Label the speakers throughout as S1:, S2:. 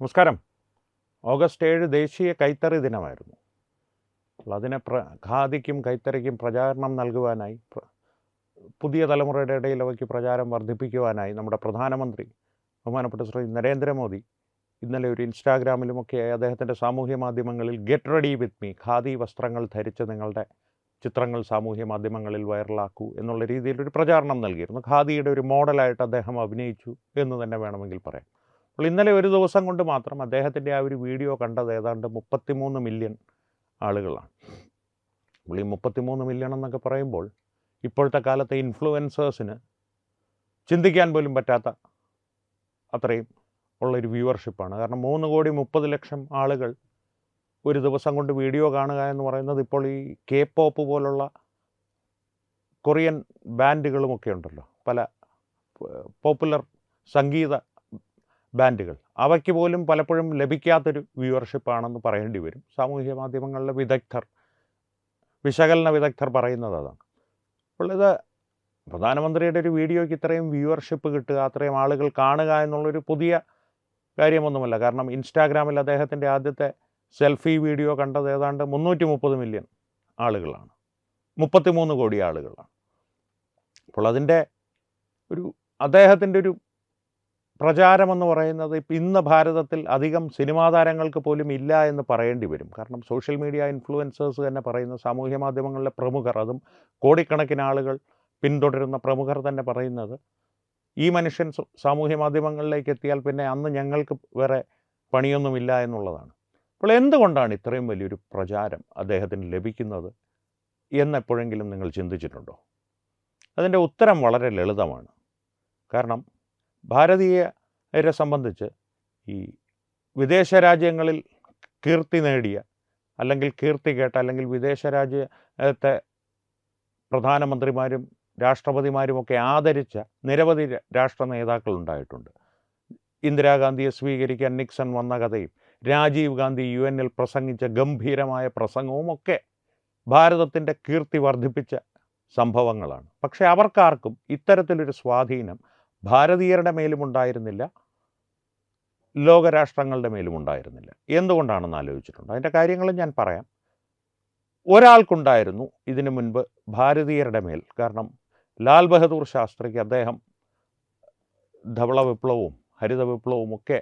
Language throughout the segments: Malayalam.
S1: നമസ്കാരം. ഓഗസ്റ്റ് 7 ദേശീയ കൈത്തറി ദിനമായിരുന്നു. അപ്പോൾ അതിനെ ഖാദിക്കും കൈത്തറിക്കും പ്രചാരണം നൽകുവാനായി, പുതിയ തലമുറയുടെ ഇടയിൽ അവയ്ക്ക് പ്രചാരം വർദ്ധിപ്പിക്കുവാനായി നമ്മുടെ പ്രധാനമന്ത്രി ബഹുമാനപ്പെട്ട ശ്രീ നരേന്ദ്രമോദി ഇന്നലെ ഒരു ഇൻസ്റ്റാഗ്രാമിലുമൊക്കെയായി അദ്ദേഹത്തിൻ്റെ സാമൂഹ്യ മാധ്യമങ്ങളിൽ get ready with me, khadi വസ്ത്രങ്ങൾ ധരിച്ച് നിങ്ങളുടെ ചിത്രങ്ങൾ സാമൂഹ്യ മാധ്യമങ്ങളിൽ വൈറലാക്കൂ എന്നുള്ള രീതിയിലൊരു പ്രചാരണം നൽകിയിരുന്നു. ഖാദിയുടെ ഒരു മോഡലായിട്ട് അദ്ദേഹം അഭിനയിച്ചു എന്ന് തന്നെ വേണമെങ്കിൽ പറയാം. അപ്പോൾ ഇന്നലെ ഒരു ദിവസം കൊണ്ട് മാത്രം അദ്ദേഹത്തിൻ്റെ ആ ഒരു വീഡിയോ കണ്ടത് ഏതാണ്ട് 33 മില്യൺ ആളുകളാണ്. അപ്പോൾ ഈ 33 മില്യൺ എന്നൊക്കെ പറയുമ്പോൾ ഇപ്പോഴത്തെ കാലത്തെ ഇൻഫ്ലുവൻസേഴ്സിന് ചിന്തിക്കാൻ പോലും പറ്റാത്ത അത്രയും ഉള്ളൊരു വ്യൂവർഷിപ്പാണ്. കാരണം 3,30,00,000 ആളുകൾ ഒരു ദിവസം കൊണ്ട് വീഡിയോ കാണുക എന്ന് പറയുന്നത് ഇപ്പോൾ ഈ K-pop പോലുള്ള കൊറിയൻ ബാൻഡുകളുമൊക്കെ ഉണ്ടല്ലോ, പല പോപ്പുലർ സംഗീത ബാൻഡുകൾ, അവയ്ക്ക് പോലും പലപ്പോഴും ലഭിക്കാത്തൊരു വ്യൂവർഷിപ്പാണെന്ന് പറയേണ്ടി വരും. സാമൂഹ്യ മാധ്യമങ്ങളിലെ വിശകലന വിദഗ്ധർ പറയുന്നത് അതാണ്. അപ്പോൾ ഇത് പ്രധാനമന്ത്രിയുടെ ഒരു വീഡിയോയ്ക്ക് ഇത്രയും വ്യൂവർഷിപ്പ് കിട്ടുക, അത്രയും ആളുകൾ കാണുക എന്നുള്ളൊരു പുതിയ കാര്യമൊന്നുമല്ല. കാരണം ഇൻസ്റ്റാഗ്രാമിൽ അദ്ദേഹത്തിൻ്റെ ആദ്യത്തെ സെൽഫി വീഡിയോ കണ്ടത് ഏതാണ്ട് 330 മില്യൺ ആളുകളാണ്, 33 കോടി ആളുകളാണ്. അപ്പോൾ അതിൻ്റെ അദ്ദേഹത്തിൻ്റെ ഒരു പ്രചാരമെന്ന് പറയുന്നത് ഇന്ന് ഭാരതത്തിൽ അധികം സിനിമാ താരങ്ങൾക്ക് പോലും ഇല്ല എന്ന് പറയേണ്ടി വരും. കാരണം സോഷ്യൽ മീഡിയ ഇൻഫ്ലുവൻസേഴ്സ് തന്നെ പറയുന്ന, സാമൂഹ്യ മാധ്യമങ്ങളിലെ പ്രമുഖർ, അതും കോടിക്കണക്കിന് ആളുകൾ പിന്തുടരുന്ന പ്രമുഖർ തന്നെ പറയുന്നത്, ഈ മനുഷ്യൻ സാമൂഹ്യ മാധ്യമങ്ങളിലേക്ക് എത്തിയാൽ പിന്നെ അന്ന് ഞങ്ങൾക്ക് വേറെ പണിയൊന്നുമില്ല എന്നുള്ളതാണ്. അപ്പോൾ എന്തുകൊണ്ടാണ് ഇത്രയും വലിയൊരു പ്രചാരം അദ്ദേഹത്തിന് ലഭിക്കുന്നത് എന്നെപ്പോഴെങ്കിലും നിങ്ങൾ ചിന്തിച്ചിട്ടുണ്ടോ? അതിൻ്റെ ഉത്തരം വളരെ ലളിതമാണ്. കാരണം ഭാരതീയരെ സംബന്ധിച്ച് ഈ വിദേശ രാജ്യങ്ങളിൽ കീർത്തി നേടിയ, അല്ലെങ്കിൽ കീർത്തി കേട്ട, അല്ലെങ്കിൽ വിദേശ രാജ്യത്തെ പ്രധാനമന്ത്രിമാരും രാഷ്ട്രപതിമാരുമൊക്കെ ആദരിച്ച നിരവധി രാഷ്ട്ര നേതാക്കൾ ഉണ്ടായിട്ടുണ്ട്. ഇന്ദിരാഗാന്ധിയെ സ്വീകരിക്കാൻ നിക്സൺ വന്ന കഥയും, രാജീവ് ഗാന്ധി UN പ്രസംഗിച്ച ഗംഭീരമായ പ്രസംഗവും ഒക്കെ ഭാരതത്തിൻ്റെ കീർത്തി വർദ്ധിപ്പിച്ച സംഭവങ്ങളാണ്. പക്ഷേ അവർക്കാർക്കും ഇത്തരത്തിലൊരു സ്വാധീനം ഭാരതീയരുടെ മേലും ഉണ്ടായിരുന്നില്ല, ലോകരാഷ്ട്രങ്ങളുടെ മേലും ഉണ്ടായിരുന്നില്ല. എന്തുകൊണ്ടാണെന്ന് ആലോചിച്ചിട്ടുണ്ട്? അതിൻ്റെ കാര്യങ്ങളും ഞാൻ പറയാം. ഒരാൾക്കുണ്ടായിരുന്നു ഇതിനു മുൻപ് ഭാരതീയരുടെ മേൽ. കാരണം ലാൽ ബഹദൂർ ശാസ്ത്രിക്ക് അദ്ദേഹം ധവള വിപ്ലവവും ഹരിത വിപ്ലവവും ഒക്കെ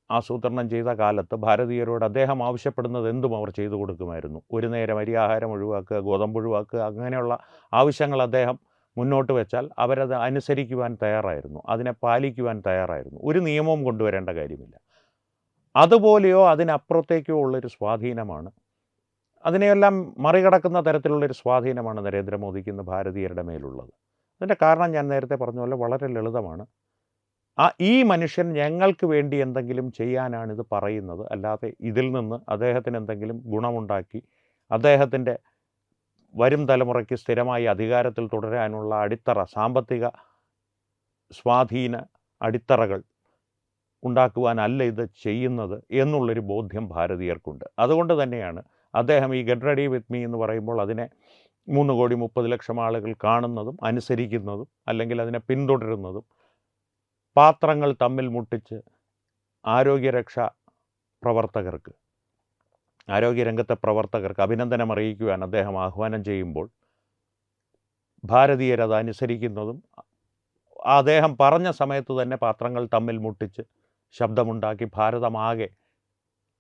S1: ആസൂത്രണം ചെയ്ത കാലത്ത് ഭാരതീയരോട് അദ്ദേഹം ആവശ്യപ്പെടുന്നത് എന്തും അവർ ചെയ്തു കൊടുക്കുമായിരുന്നു. ഒരു നേരം അരിയാഹാരം ഒഴിവാക്കുക, ഗോതമ്പ് ഒഴിവാക്കുക, അങ്ങനെയുള്ള ആവശ്യങ്ങൾ അദ്ദേഹം മുന്നോട്ട് വെച്ചാൽ അവരത് അനുസരിക്കുവാൻ തയ്യാറായിരുന്നു, അതിനെ പാലിക്കുവാൻ തയ്യാറായിരുന്നു. ഒരു നിയമവും കൊണ്ടുവരേണ്ട കാര്യമില്ല. അതുപോലെയോ അതിനപ്പുറത്തേക്കോ ഉള്ളൊരു സ്വാധീനമാണ്, അതിനെയെല്ലാം മറികടക്കുന്ന തരത്തിലുള്ളൊരു സ്വാധീനമാണ് നരേന്ദ്രമോദിക്ക് ഇന്ന് ഭാരതീയരുടെ മേലുള്ളത്. അതിൻ്റെ കാരണം ഞാൻ നേരത്തെ പറഞ്ഞ പോലെ വളരെ ലളിതമാണ്. ഈ മനുഷ്യൻ ഞങ്ങൾക്ക് വേണ്ടി എന്തെങ്കിലും ചെയ്യാനാണിത് പറയുന്നത്, അല്ലാതെ ഇതിൽ നിന്ന് അദ്ദേഹത്തിന് എന്തെങ്കിലും ഗുണമുണ്ടാക്കി അദ്ദേഹത്തിൻ്റെ വരും തലമുറയ്ക്ക് സ്ഥിരമായി അധികാരത്തിൽ തുടരാനുള്ള അടിത്തറ, സാമ്പത്തിക സ്വാധീന അടിത്തറകൾ ഉണ്ടാക്കുവാനല്ല ഇത് ചെയ്യുന്നത് എന്നുള്ളൊരു ബോധ്യം ഭാരതീയർക്കുണ്ട്. അതുകൊണ്ട് തന്നെയാണ് അദ്ദേഹം ഈ ഗെറ്റ് റെഡി വിത്ത് മീ എന്ന് പറയുമ്പോൾ അതിനെ 3,30,00,000 ആളുകൾ കാണുന്നതും അനുസരിക്കുന്നതും, അല്ലെങ്കിൽ അതിനെ പിന്തുടരുന്നതും. പാത്രങ്ങൾ തമ്മിൽ മുട്ടിച്ച് ആരോഗ്യരക്ഷാ പ്രവർത്തകർക്ക്, ആരോഗ്യരംഗത്തെ പ്രവർത്തകർക്ക് അഭിനന്ദനം അറിയിക്കുവാൻ അദ്ദേഹം ആഹ്വാനം ചെയ്യുമ്പോൾ ഭാരതീയരത് അനുസരിക്കുന്നതും, അദ്ദേഹം പറഞ്ഞ സമയത്ത് തന്നെ പാത്രങ്ങൾ തമ്മിൽ മുട്ടിച്ച് ശബ്ദമുണ്ടാക്കി ഭാരതമാകെ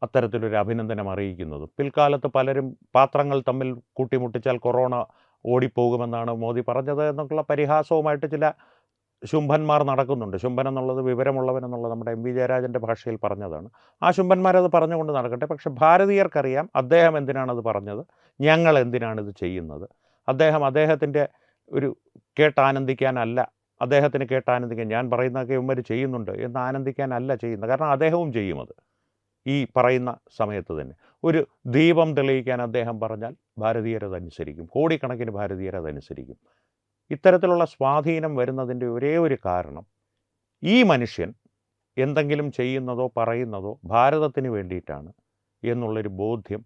S1: അത്തരത്തിലൊരു അഭിനന്ദനം അറിയിക്കുന്നതും. പിൽക്കാലത്ത് പലരും പാത്രങ്ങൾ തമ്മിൽ കൂട്ടിമുട്ടിച്ചാൽ കൊറോണ ഓടിപ്പോകുമെന്നാണ് മോദി പറഞ്ഞത് എന്നുള്ള പരിഹാസവുമായിട്ട് ചില ശുംഭന്മാർ നടക്കുന്നുണ്ട്. ശുംഭൻ എന്നുള്ളത് വിവരമുള്ളവൻ എന്നുള്ള നമ്മുടെ MV ജയരാജൻ്റെ ഭാഷയിൽ പറഞ്ഞതാണ്. ആ ശുംഭന്മാരത് പറഞ്ഞുകൊണ്ട് നടക്കട്ടെ. പക്ഷെ ഭാരതീയർക്കറിയാം അദ്ദേഹം എന്തിനാണത് പറഞ്ഞത്, ഞങ്ങൾ എന്തിനാണിത് ചെയ്യുന്നത്. അദ്ദേഹത്തിൻ്റെ ഒരു കേട്ടാനന്ദിക്കാനല്ല, അദ്ദേഹത്തിന് കേട്ടാനന്ദിക്കാൻ, ഞാൻ പറയുന്നതൊക്കെ ഇവന്മാർ ചെയ്യുന്നുണ്ട് എന്ന് ആനന്ദിക്കാനല്ല ചെയ്യുന്നത്. കാരണം അദ്ദേഹവും ചെയ്യുമത് ഈ പറയുന്ന സമയത്ത് തന്നെ. ഒരു ദീപം തെളിയിക്കാൻ അദ്ദേഹം പറഞ്ഞാൽ ഭാരതീയരതനുസരിക്കും, കോടിക്കണക്കിന് ഭാരതീയരതനുസരിക്കും. ഇത്തരത്തിലുള്ള സ്വാധീനം വരുന്നതിൻ്റെ ഒരേ ഒരു കാരണം, ഈ മനുഷ്യൻ എന്തെങ്കിലും ചെയ്യുന്നതോ പറയുന്നതോ ഭാരതത്തിന് വേണ്ടിയിട്ടാണ് എന്നുള്ളൊരു ബോധ്യം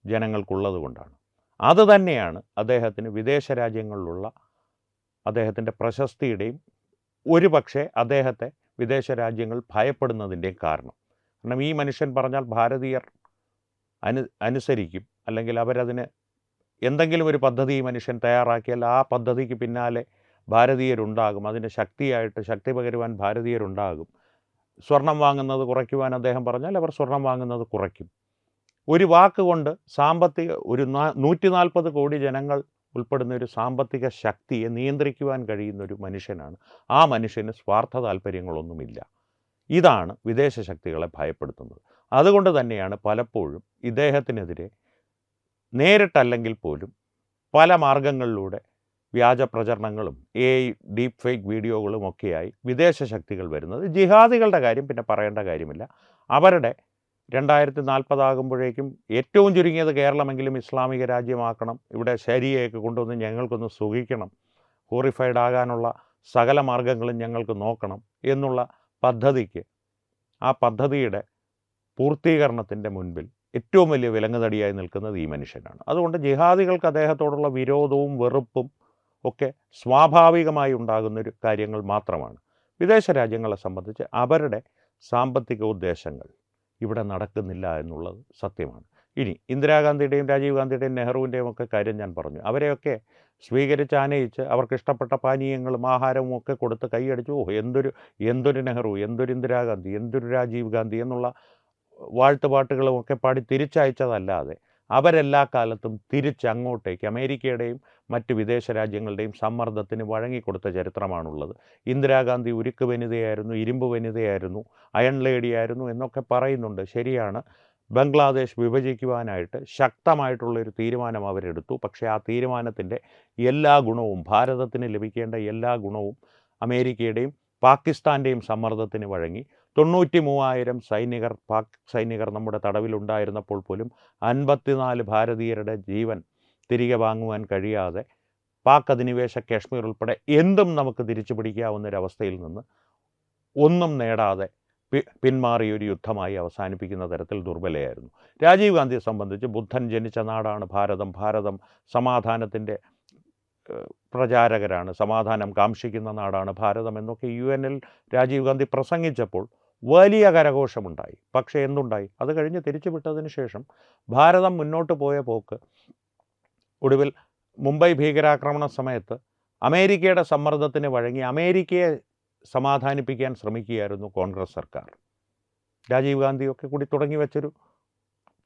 S1: ജനങ്ങൾക്കുള്ളത് കൊണ്ടാണ്. അതുതന്നെയാണ് അദ്ദേഹത്തിന് വിദേശ രാജ്യങ്ങളിലുള്ള അദ്ദേഹത്തിൻ്റെ പ്രശസ്തിയുടെയും ഒരുപക്ഷെ അദ്ദേഹത്തെ വിദേശ രാജ്യങ്ങൾ ഭയപ്പെടുന്നതിൻ്റെയും കാരണം. കാരണം ഈ മനുഷ്യൻ പറഞ്ഞാൽ ഭാരതീയർ അനുസരിക്കും, അല്ലെങ്കിൽ അവരതിന് എന്തെങ്കിലും ഒരു പദ്ധതി ഈ മനുഷ്യൻ തയ്യാറാക്കിയാൽ ആ പദ്ധതിക്ക് പിന്നാലെ ഭാരതീയരുണ്ടാകും, അതിന് ശക്തി പകരുവാൻ ഭാരതീയരുണ്ടാകും. സ്വർണം വാങ്ങുന്നത് കുറയ്ക്കുവാൻ അദ്ദേഹം പറഞ്ഞാൽ അവർ സ്വർണം വാങ്ങുന്നത് കുറയ്ക്കും. ഒരു വാക്കുകൊണ്ട് ഒരു 140 കോടി ജനങ്ങൾ ഉൾപ്പെടുന്ന ഒരു സാമ്പത്തിക ശക്തിയെ നിയന്ത്രിക്കുവാൻ കഴിയുന്ന ഒരു മനുഷ്യനാണ്. ആ മനുഷ്യന് സ്വാർത്ഥ താല്പര്യങ്ങളൊന്നുമില്ല. ഇതാണ് വിദേശ ശക്തികളെ ഭയപ്പെടുത്തുന്നത്. അതുകൊണ്ട് തന്നെയാണ് പലപ്പോഴും ഇദ്ദേഹത്തിനെതിരെ നേരിട്ടല്ലെങ്കിൽ പോലും പല മാർഗങ്ങളിലൂടെ വ്യാജ പ്രചരണങ്ങളും ഡീപ്പ് ഫേക്ക് വീഡിയോകളും ഒക്കെയായി വിദേശ ശക്തികൾ വരുന്നത്. ജിഹാദികളുടെ കാര്യം പിന്നെ പറയേണ്ട കാര്യമില്ല. അവരുടെ 2040 ആകുമ്പോഴേക്കും ഏറ്റവും ചുരുങ്ങിയത് കേരളമെങ്കിലും ഇസ്ലാമിക രാജ്യമാക്കണം, ഇവിടെ ശരിയൊക്കെ കൊണ്ടുവന്ന് ഞങ്ങൾക്കൊന്ന് സുഖിക്കണം, ഹോറിഫൈഡ് ആകാനുള്ള സകല മാർഗങ്ങളും ഞങ്ങൾക്ക് നോക്കണം എന്നുള്ള പദ്ധതിക്ക്, ആ പദ്ധതിയുടെ പൂർത്തീകരണത്തിൻ്റെ മുൻപിൽ ഏറ്റവും വലിയ വിലങ്ങുതടിയായി നിൽക്കുന്നത് ഈ മനുഷ്യനാണ്. അതുകൊണ്ട് ജിഹാദികൾക്ക് അദ്ദേഹത്തോടുള്ള വിരോധവും വെറുപ്പും ഒക്കെ സ്വാഭാവികമായി ഉണ്ടാകുന്നൊരു കാര്യങ്ങൾ മാത്രമാണ്. വിദേശ രാജ്യങ്ങളെ സംബന്ധിച്ച് അവരുടെ സാമ്പത്തിക ഉദ്ദേശങ്ങൾ ഇവിടെ നടക്കുന്നില്ല എന്നുള്ളത് സത്യമാണ്. ഇനി ഇന്ദിരാഗാന്ധിയുടെയും രാജീവ് ഗാന്ധിയുടെയും നെഹ്റുവിൻ്റെയും ഒക്കെ കാര്യം ഞാൻ പറഞ്ഞു. അവരെയൊക്കെ സ്വീകരിച്ച് ആനയിച്ച് അവർക്ക് ഇഷ്ടപ്പെട്ട പാനീയങ്ങളും ആഹാരവും ഒക്കെ കൊടുത്ത് കൈയടിച്ചു. എന്തൊരു നെഹ്റു, എന്തൊരു ഇന്ദിരാഗാന്ധി, എന്തൊരു രാജീവ് ഗാന്ധി എന്നുള്ള വാഴ്ത്തുപാട്ടുകളും ഒക്കെ പാടി തിരിച്ചയച്ചതല്ലാതെ അവരെല്ലാ കാലത്തും തിരിച്ചങ്ങോട്ടേക്ക് അമേരിക്കയുടെയും മറ്റ് വിദേശ രാജ്യങ്ങളുടെയും സമ്മർദ്ദത്തിന് വഴങ്ങിക്കൊടുത്ത ചരിത്രമാണുള്ളത്. ഇന്ദിരാഗാന്ധി ഉരുക്ക് വനിതയായിരുന്നു, ഇരുമ്പ് വനിതയായിരുന്നു, അയൺ ലേഡിയായിരുന്നു എന്നൊക്കെ പറയുന്നുണ്ട്. ശരിയാണ്, ബംഗ്ലാദേശ് വിഭജിക്കുവാനായിട്ട് ശക്തമായിട്ടുള്ളൊരു തീരുമാനം അവരെടുത്തു. പക്ഷേ ആ തീരുമാനത്തിൻ്റെ എല്ലാ ഗുണവും, ഭാരതത്തിന് ലഭിക്കേണ്ട എല്ലാ ഗുണവും അമേരിക്കയുടെയും പാകിസ്ഥാൻ്റെയും സമ്മർദ്ദത്തിന് വഴങ്ങി 93,000 പാക് സൈനികർ നമ്മുടെ തടവിലുണ്ടായിരുന്നപ്പോൾ പോലും 54 ഭാരതീയരുടെ ജീവൻ തിരികെ വാങ്ങുവാൻ കഴിയാതെ പാക് അധിനിവേശ കാശ്മീർ ഉൾപ്പെടെ എന്തും നമുക്ക് തിരിച്ചു പിടിക്കാവുന്നൊരവസ്ഥയിൽ നിന്ന് ഒന്നും നേടാതെ പിന്മാറിയൊരു യുദ്ധമായി അവസാനിപ്പിക്കുന്ന തരത്തിൽ ദുർബലയായിരുന്നു. രാജീവ് ഗാന്ധിയെ സംബന്ധിച്ച് ബുദ്ധൻ ജനിച്ച നാടാണ് ഭാരതം, ഭാരതം സമാധാനത്തിൻ്റെ പ്രചാരകരാണ്, സമാധാനം കാംക്ഷിക്കുന്ന നാടാണ് ഭാരതം എന്നൊക്കെ UN-ൽ രാജീവ് ഗാന്ധി പ്രസംഗിച്ചപ്പോൾ വലിയ കരഘോഷമുണ്ടായി. പക്ഷേ എന്തുണ്ടായി? അത് കഴിഞ്ഞ് തിരിച്ചുവിട്ടതിന് ശേഷം ഭാരതം മുന്നോട്ട് പോയ പോക്ക് ഒടുവിൽ മുംബൈ ഭീകരാക്രമണ സമയത്ത് അമേരിക്കയുടെ സമ്മർദ്ദത്തിന് വഴങ്ങി അമേരിക്കയെ സമാധാനിപ്പിക്കാൻ ശ്രമിക്കുകയായിരുന്നു കോൺഗ്രസ് സർക്കാർ. രാജീവ് ഗാന്ധിയൊക്കെ കൂടി തുടങ്ങി വെച്ചൊരു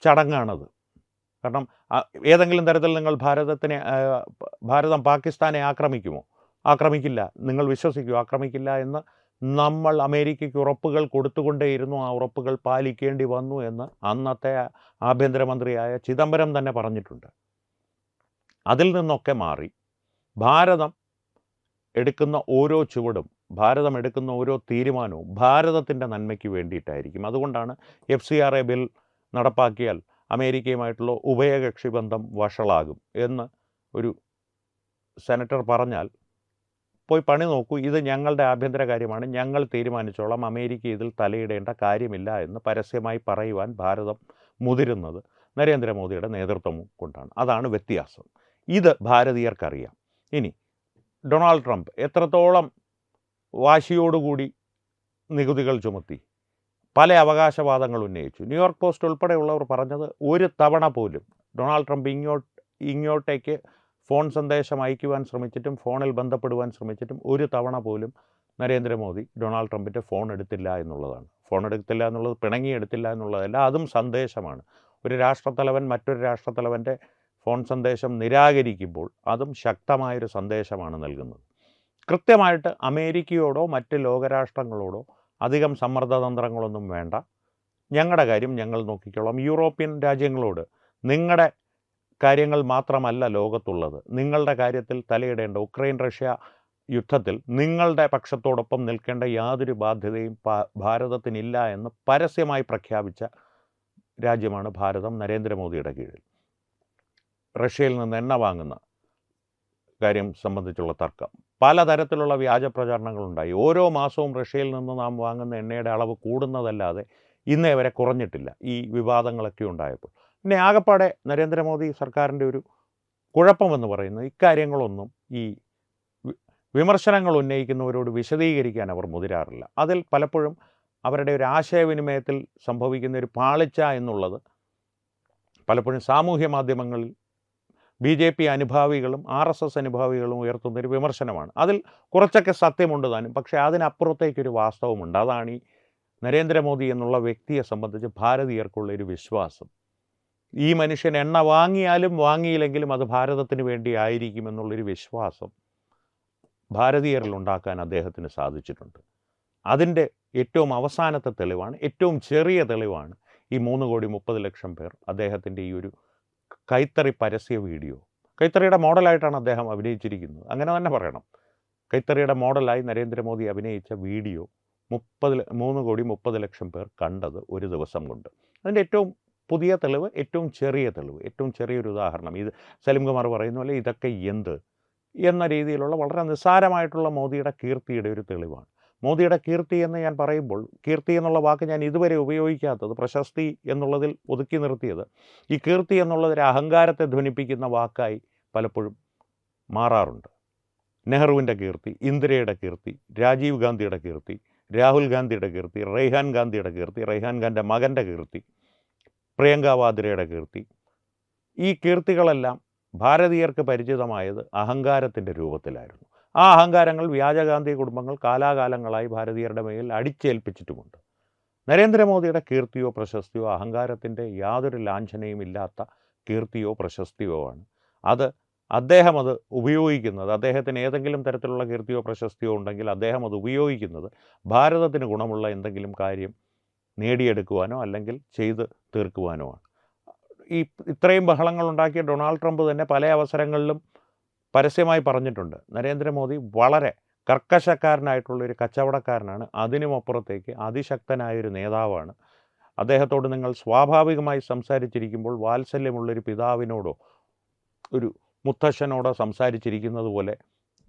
S1: ചടങ്ങാണത്. കാരണം ഏതെങ്കിലും തരത്തിൽ നിങ്ങൾ ഭാരതം പാകിസ്ഥാനെ ആക്രമിക്കുമോ? ആക്രമിക്കില്ല, നിങ്ങൾ വിശ്വസിക്കുമോ? ആക്രമിക്കില്ല എന്ന് നമ്മൾ അമേരിക്കയ്ക്ക് ഉറപ്പുകൾ കൊടുത്തുകൊണ്ടേയിരുന്നു. ആ ഉറപ്പുകൾ പാലിക്കേണ്ടി വന്നു എന്ന് അന്നത്തെ ആഭ്യന്തരമന്ത്രിയായ ചിദംബരം തന്നെ പറഞ്ഞിട്ടുണ്ട്. അതിൽ നിന്നൊക്കെ മാറി ഭാരതം എടുക്കുന്ന ഓരോ ചുവടും, ഭാരതം എടുക്കുന്ന ഓരോ തീരുമാനവും ഭാരതത്തിൻ്റെ നന്മയ്ക്ക് വേണ്ടിയിട്ടായിരിക്കും. അതുകൊണ്ടാണ് FCRA ബിൽ നടപ്പാക്കിയാൽ അമേരിക്കയുമായിട്ടുള്ള ഉഭയകക്ഷി ബന്ധം വഷളാകും എന്ന് ഒരു സെനറ്റർ പറഞ്ഞാൽ പോയി പണി നോക്കൂ, ഇത് ഞങ്ങളുടെ ആഭ്യന്തര കാര്യമാണ്, ഞങ്ങൾ തീരുമാനിച്ചോളാം, അമേരിക്ക ഇതിൽ തലയിടേണ്ട കാര്യമില്ല എന്ന് പരസ്യമായി പറയുവാൻ ഭാരതം മുതിരുന്നത് നരേന്ദ്രമോദിയുടെ നേതൃത്വം കൊണ്ടാണ്. അതാണ് വ്യത്യാസം. ഇത് ഭാരതീയർക്കറിയാം. ഇനി ഡൊണാൾഡ് ട്രംപ് എത്രത്തോളം വാശിയോടുകൂടി നികുതികൾ ചുമത്തി, പല അവകാശവാദങ്ങൾ ഉന്നയിച്ചു. ന്യൂയോർക്ക് പോസ്റ്റ് ഉൾപ്പെടെയുള്ളവർ പറഞ്ഞത് ഒരു തവണ പോലും ഡൊണാൾഡ് ട്രംപ് ഇങ്ങോട്ടേക്ക് ഫോൺ സന്ദേശം അയക്കുവാൻ ശ്രമിച്ചിട്ടും ഫോണിൽ ബന്ധപ്പെടുവാൻ ശ്രമിച്ചിട്ടും ഒരു തവണ പോലും നരേന്ദ്രമോദി ഡൊണാൾഡ് ട്രംപിൻ്റെ ഫോൺ എടുത്തില്ല എന്നുള്ളതാണ്. ഫോൺ എടുത്തില്ല എന്നുള്ളത് പിണങ്ങിയെടുത്തില്ല എന്നുള്ളതല്ല, അതും സന്ദേശമാണ്. ഒരു രാഷ്ട്രത്തലവൻ മറ്റൊരു രാഷ്ട്രത്തലവൻ്റെ ഫോൺ സന്ദേശം നിരാകരിക്കുമ്പോൾ അതും ശക്തമായൊരു സന്ദേശമാണ് നൽകുന്നത്. കൃത്യമായിട്ട് അമേരിക്കയോടോ മറ്റ് ലോകരാഷ്ട്രങ്ങളോടോ അധികം സമ്മർദ്ദതന്ത്രങ്ങളൊന്നും വേണ്ട, ഞങ്ങളുടെ കാര്യം ഞങ്ങൾ നോക്കിക്കോളാം. യൂറോപ്യൻ രാജ്യങ്ങളോട് നിങ്ങളുടെ കാര്യങ്ങൾ മാത്രമല്ല ലോകത്തുള്ളത്, നിങ്ങളുടെ കാര്യത്തിൽ തലയിടേണ്ട, ഉക്രൈൻ റഷ്യ യുദ്ധത്തിൽ നിങ്ങളുടെ പക്ഷത്തോടൊപ്പം നിൽക്കേണ്ട യാതൊരു ബാധ്യതയും ഭാരതത്തിനില്ല എന്ന് പരസ്യമായി പ്രഖ്യാപിച്ച രാജ്യമാണ് ഭാരതം നരേന്ദ്രമോദിയുടെ കീഴിൽ. റഷ്യയിൽ നിന്ന് എണ്ണ വാങ്ങുന്ന കാര്യം സംബന്ധിച്ചുള്ള തർക്കം, പലതരത്തിലുള്ള വ്യാജ പ്രചാരണങ്ങളുണ്ടായി. ഓരോ മാസവും റഷ്യയിൽ നിന്ന് നാം വാങ്ങുന്ന എണ്ണയുടെ അളവ് കൂടുന്നതല്ലാതെ ഇന്നേ വരെ കുറഞ്ഞിട്ടില്ല ഈ വിവാദങ്ങളൊക്കെ ഉണ്ടായപ്പോൾ. പിന്നെ ആകപ്പാടെ നരേന്ദ്രമോദി സർക്കാരിൻ്റെ ഒരു കുഴപ്പമെന്ന് പറയുന്നത് ഇക്കാര്യങ്ങളൊന്നും ഈ വിമർശനങ്ങൾ ഉന്നയിക്കുന്നവരോട് വിശദീകരിക്കാൻ അവർ മുതിരാറില്ല. അതിൽ പലപ്പോഴും അവരുടെ ഒരു ആശയവിനിമയത്തിൽ സംഭവിക്കുന്ന ഒരു പാളിച്ച എന്നുള്ളത് പലപ്പോഴും സാമൂഹ്യ മാധ്യമങ്ങളിൽ BJP അനുഭാവികളും RSS അനുഭാവികളും ഉയർത്തുന്നൊരു വിമർശനമാണ്. അതിൽ കുറച്ചൊക്കെ സത്യമുണ്ട് താനും. പക്ഷേ അതിനപ്പുറത്തേക്കൊരു വാസ്തവമുണ്ട്. അതാണ് ഈ നരേന്ദ്രമോദി എന്നുള്ള വ്യക്തിയെ സംബന്ധിച്ച് ഭാരതീയർക്കുള്ള ഒരു വിശ്വാസം. ഈ മനുഷ്യൻ എണ്ണ വാങ്ങിയാലും വാങ്ങിയില്ലെങ്കിലും അത് ഭാരതത്തിന് വേണ്ടി ആയിരിക്കുമെന്നുള്ളൊരു വിശ്വാസം ഭാരതീയരിൽ ഉണ്ടാക്കാൻ അദ്ദേഹത്തിന് സാധിച്ചിട്ടുണ്ട്. അതിൻ്റെ ഏറ്റവും അവസാനത്തെ തെളിവാണ്, ഏറ്റവും ചെറിയ തെളിവാണ് ഈ 3,30,00,000 പേർ അദ്ദേഹത്തിൻ്റെ ഈ ഒരു കൈത്തറി പരസ്യ വീഡിയോ. കൈത്തറിയുടെ മോഡലായിട്ടാണ് അദ്ദേഹം അഭിനയിച്ചിരിക്കുന്നത്, അങ്ങനെ തന്നെ പറയണം. കൈത്തറിയുടെ മോഡലായി നരേന്ദ്രമോദി അഭിനയിച്ച വീഡിയോ 3,30,00,000 പേർ കണ്ടത് ഒരു ദിവസം കൊണ്ട്. അതിൻ്റെ ഏറ്റവും പുതിയ തെളിവ്, ഏറ്റവും ചെറിയ തെളിവ്, ഏറ്റവും ചെറിയൊരു ഉദാഹരണം. ഇത് സലിംകുമാർ പറയുന്ന പോലെ ഇതൊക്കെ എന്ത് എന്ന രീതിയിലുള്ള വളരെ നിസ്സാരമായിട്ടുള്ള മോദിയുടെ കീർത്തിയുടെ ഒരു തെളിവാണ്. മോദിയുടെ കീർത്തി എന്ന് ഞാൻ പറയുമ്പോൾ, കീർത്തി എന്നുള്ള വാക്ക് ഞാൻ ഇതുവരെ ഉപയോഗിക്കാത്തത്, പ്രശസ്തി എന്നുള്ളതിൽ ഒതുക്കി നിർത്തിയത്, ഈ കീർത്തി എന്നുള്ളതൊരു അഹങ്കാരത്തെ ധ്വനിപ്പിക്കുന്ന വാക്കായി പലപ്പോഴും മാറാറുണ്ട്. നെഹ്റുവിൻ്റെ കീർത്തി, ഇന്ദിരയുടെ കീർത്തി, രാജീവ് ഗാന്ധിയുടെ കീർത്തി, രാഹുൽ ഗാന്ധിയുടെ കീർത്തി, റെയ്ഹാൻ ഗാന്ധിയുടെ കീർത്തി, റെയ്ഹാൻ ഗാന്ധിയുടെ മകൻ്റെ കീർത്തി, പ്രിയങ്ക വാദ്രയുടെ കീർത്തി. ഈ കീർത്തികളെല്ലാം ഭാരതീയർക്ക് പരിചിതമായത് അഹങ്കാരത്തിൻ്റെ രൂപത്തിലായിരുന്നു. ആ അഹങ്കാരങ്ങൾ വ്യാജഗാന്ധി കുടുംബങ്ങൾ കാലാകാലങ്ങളായി ഭാരതീയരുടെ മേൽ അടിച്ചേൽപ്പിച്ചിട്ടുമുണ്ട്. നരേന്ദ്രമോദിയുടെ കീർത്തിയോ പ്രശസ്തിയോ അഹങ്കാരത്തിൻ്റെ യാതൊരു ലാഞ്ചനയും ഇല്ലാത്ത കീർത്തിയോ പ്രശസ്തിയോ ആണ്. അദ്ദേഹം അത് ഉപയോഗിക്കുന്നത്, അദ്ദേഹത്തിന് ഏതെങ്കിലും തരത്തിലുള്ള കീർത്തിയോ പ്രശസ്തിയോ ഉണ്ടെങ്കിൽ അദ്ദേഹം അത് ഉപയോഗിക്കുന്നത് ഭാരതത്തിന് ഗുണമുള്ള എന്തെങ്കിലും കാര്യം നേടിയെടുക്കുവാനോ അല്ലെങ്കിൽ ചെയ്ത് തീർക്കുവാനോ ആണ്. ഇത്രയും ബഹളങ്ങളുണ്ടാക്കിയ ഡൊണാൾഡ് ട്രംപ് തന്നെ പല അവസരങ്ങളിലും പരസ്യമായി പറഞ്ഞിട്ടുണ്ട്, നരേന്ദ്രമോദി വളരെ കർക്കശക്കാരനായിട്ടുള്ളൊരു കച്ചവടക്കാരനാണ്, അതിനുമപ്പുറത്തേക്ക് അതിശക്തനായൊരു നേതാവാണ്. അദ്ദേഹത്തോട് നിങ്ങൾ സ്വാഭാവികമായി സംസാരിച്ചിരിക്കുമ്പോൾ വാത്സല്യമുള്ളൊരു പിതാവിനോടോ ഒരു മുത്തശ്ശനോടോ സംസാരിച്ചിരിക്കുന്നത് പോലെ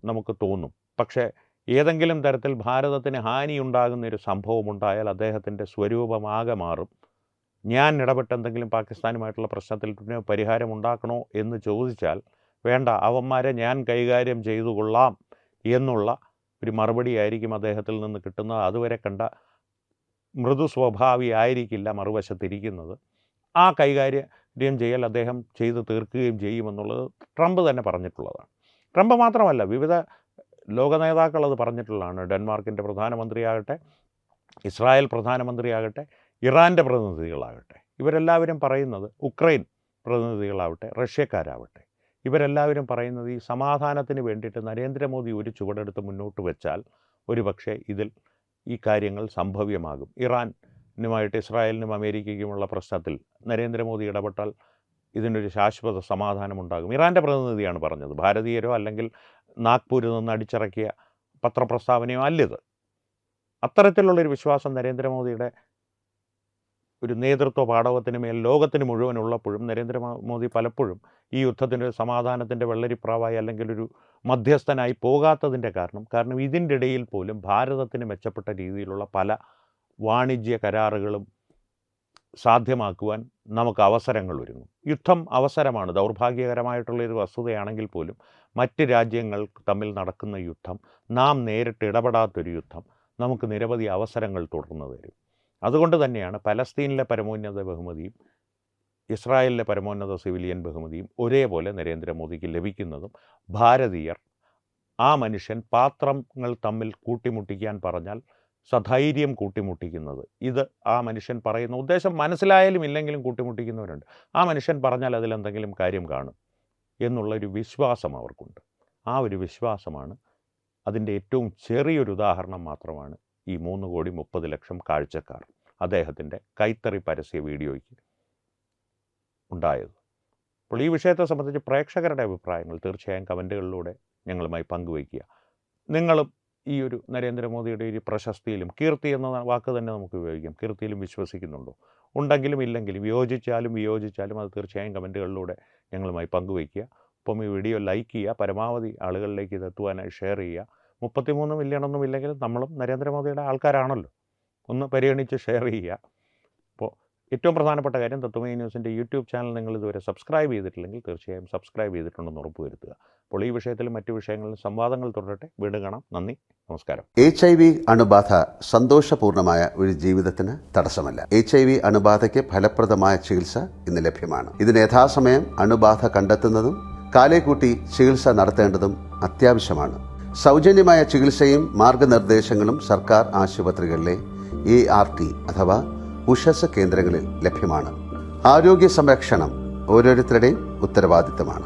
S1: നമുക്ക് തോന്നും. പക്ഷേ ഏതെങ്കിലും തരത്തിൽ ഭാരതത്തിന് ഹാനിയുണ്ടാകുന്നൊരു സംഭവമുണ്ടായാൽ അദ്ദേഹത്തിൻ്റെ സ്വരൂപമാകെ മാറും. ഞാൻ ഇടപെട്ട് എന്തെങ്കിലും പാകിസ്ഥാനുമായിട്ടുള്ള പ്രശ്നത്തിൽ പരിഹാരം ഉണ്ടാക്കണോ എന്ന് ചോദിച്ചാൽ, വേണ്ട, അവന്മാരെ ഞാൻ കൈകാര്യം ചെയ്തു കൊള്ളാം എന്നുള്ള ഒരു മറുപടിയായിരിക്കും അദ്ദേഹത്തിൽ നിന്ന് കിട്ടുന്നത്. അതുവരെ കണ്ട മൃദു സ്വഭാവി ആയിരിക്കില്ല മറുവശത്തിരിക്കുന്നത്. ആ കൈകാര്യം ചെയ്യൽ അദ്ദേഹം ചെയ്തു തീർക്കുകയും ചെയ്യുമെന്നുള്ളത് ട്രംപ് തന്നെ പറഞ്ഞിട്ടുള്ളതാണ്. ട്രംപ് മാത്രമല്ല, വിവിധ ലോക നേതാക്കൾ അത് പറഞ്ഞിട്ടുള്ളതാണ്. ഡെൻമാർക്കിൻ്റെ പ്രധാനമന്ത്രിയാകട്ടെ, ഇസ്രായേൽ പ്രധാനമന്ത്രിയാകട്ടെ, ഇറാൻ്റെ പ്രതിനിധികളാകട്ടെ, ഇവരെല്ലാവരും പറയുന്നത്, ഉക്രൈൻ പ്രതിനിധികളാവട്ടെ, റഷ്യക്കാരാവട്ടെ, ഇവരെല്ലാവരും പറയുന്നത് ഈ സമാധാനത്തിന് വേണ്ടിയിട്ട് നരേന്ദ്രമോദി ഒരു ചുവടെടുത്ത് മുന്നോട്ട് വെച്ചാൽ ഒരുപക്ഷെ ഇതിൽ ഈ കാര്യങ്ങൾ സംഭവ്യമാകും. ഇറാനുമായിട്ട് ഇസ്രായേലിനും അമേരിക്കയ്ക്കുമുള്ള പ്രശ്നത്തിൽ നരേന്ദ്രമോദി ഇടപെട്ടാൽ ഇതിനൊരു ശാശ്വത സമാധാനമുണ്ടാകും. ഇറാൻ്റെ പ്രതിനിധിയാണ് പറഞ്ഞത്, ഭാരതീയരോ അല്ലെങ്കിൽ നാഗ്പൂരിൽ നിന്ന് അടിച്ചിറക്കിയ പത്രപ്രസ്താവനയോ അല്ലിത്. അത്തരത്തിലുള്ളൊരു വിശ്വാസം നരേന്ദ്രമോദിയുടെ ഒരു നേതൃത്വ പാടവത്തിന് മേൽ ലോകത്തിന് മുഴുവൻ ഉള്ളപ്പോഴും നരേന്ദ്രമോദി പലപ്പോഴും ഈ യുദ്ധത്തിൻ്റെ സമാധാനത്തിൻ്റെ വെള്ളരിപ്രാവായി അല്ലെങ്കിൽ ഒരു മധ്യസ്ഥനായി പോകാത്തതിൻ്റെ കാരണം ഇതിൻ്റെ ഇടയിൽ പോലും ഭാരതത്തിന് മെച്ചപ്പെട്ട രീതിയിലുള്ള പല വാണിജ്യ കരാറുകളും സാധ്യമാക്കുവാൻ നമുക്ക് അവസരങ്ങൾ ഒരുങ്ങും. യുദ്ധം അവസരമാണ്, ദൗർഭാഗ്യകരമായിട്ടുള്ളൊരു വസ്തുതയാണെങ്കിൽ പോലും മറ്റ് രാജ്യങ്ങൾ തമ്മിൽ നടക്കുന്ന യുദ്ധം, നാം നേരിട്ട് ഇടപെടാത്തൊരു യുദ്ധം നമുക്ക് നിരവധി അവസരങ്ങൾ തുടർന്നു തരും. അതുകൊണ്ട് തന്നെയാണ് പലസ്തീനിലെ പരമോന്നത ബഹുമതിയും ഇസ്രായേലിലെ പരമോന്നത സിവിലിയൻ ബഹുമതിയും ഒരേപോലെ നരേന്ദ്രമോദിക്ക് ലഭിക്കുന്നതും ഭാരതീയർ ആ മനുഷ്യൻ പാത്രങ്ങൾ തമ്മിൽ കൂട്ടിമുട്ടിക്കാൻ പറഞ്ഞാൽ സധൈര്യം കൂട്ടിമുട്ടിക്കുന്നത്. ഇത് ആ മനുഷ്യൻ പറയുന്ന ഉദ്ദേശം മനസ്സിലായാലും ഇല്ലെങ്കിലും കൂട്ടിമുട്ടിക്കുന്നവരുണ്ട്. ആ മനുഷ്യൻ പറഞ്ഞാൽ അതിലെന്തെങ്കിലും കാര്യം കാണും എന്നുള്ളൊരു വിശ്വാസം അവർക്കുണ്ട്. ആ ഒരു വിശ്വാസമാണ്, അതിൻ്റെ ഏറ്റവും ചെറിയൊരു ഉദാഹരണം മാത്രമാണ് ഈ 3,30,00,000 കാഴ്ചക്കാർ അദ്ദേഹത്തിൻ്റെ കൈത്തറി പരസ്യ വീഡിയോയ്ക്ക് ഉണ്ടായത്. അപ്പോൾ ഈ വിഷയത്തെ സംബന്ധിച്ച് പ്രേക്ഷകരുടെ അഭിപ്രായങ്ങൾ തീർച്ചയായും കമൻറ്റുകളിലൂടെ ഞങ്ങളുമായി പങ്കുവയ്ക്കുക. നിങ്ങളും ഈ ഒരു നരേന്ദ്രമോദിയുടെ ഒരു പ്രശസ്തിയിലും, കീർത്തി എന്ന വാക്ക് തന്നെ നമുക്ക് ഉപയോഗിക്കാം, കീർത്തിയിലും വിശ്വസിക്കുന്നുണ്ടോ? ഉണ്ടെങ്കിലും ഇല്ലെങ്കിലും, യോജിച്ചാലും വിയോജിച്ചാലും അത് തീർച്ചയായും കമൻറ്റുകളിലൂടെ ഞങ്ങളുമായി പങ്കുവയ്ക്കുക. അപ്പം ഈ വീഡിയോ ലൈക്ക് ചെയ്യുക, പരമാവധി ആളുകളിലേക്ക് ഇതെത്തുവാനായി ഷെയർ ചെയ്യുക. 33 മില്യണൊന്നും ഇല്ലെങ്കിലും നമ്മളും നരേന്ദ്രമോദിയുടെ ആൾക്കാരാണല്ലോ, ഒന്ന് പരിഗണിച്ച് ഷെയർ ചെയ്യുക. അപ്പോൾ ഏറ്റവും പ്രധാനപ്പെട്ട കാര്യം, തത്വമയി ന്യൂസിൻ്റെ യൂട്യൂബ് ചാനൽ നിങ്ങൾ ഇതുവരെ സബ്സ്ക്രൈബ് ചെയ്തിട്ടില്ലെങ്കിൽ തീർച്ചയായും സബ്സ്ക്രൈബ് ചെയ്തിട്ടുണ്ടെന്ന് ഉറപ്പുവരുത്തുക. അപ്പോൾ ഈ വിഷയത്തിലും മറ്റു വിഷയങ്ങളിലും സംവാദങ്ങൾ തുടരട്ടെ. വീണ്ടും കാണാം. നന്ദി, നമസ്കാരം.
S2: HIV അണുബാധ സന്തോഷപൂർണമായ ഒരു ജീവിതത്തിന് തടസ്സമല്ല. HIV അണുബാധയ്ക്ക് ഫലപ്രദമായ ചികിത്സ ഇന്ന് ലഭ്യമാണ്. ഇതിന് യഥാസമയം അണുബാധ കണ്ടെത്തുന്നതും കാലേക്കൂട്ടി ചികിത്സ നടത്തേണ്ടതും അത്യാവശ്യമാണ്. സൗജന്യമായ ചികിത്സയും മാർഗനിർദ്ദേശങ്ങളും സർക്കാർ ആശുപത്രികളിലെ ART അഥവാ ഉഷസ് കേന്ദ്രങ്ങളിൽ ലഭ്യമാണ്. ആരോഗ്യ സംരക്ഷണം ഓരോരുത്തരുടെയും ഉത്തരവാദിത്തമാണ്.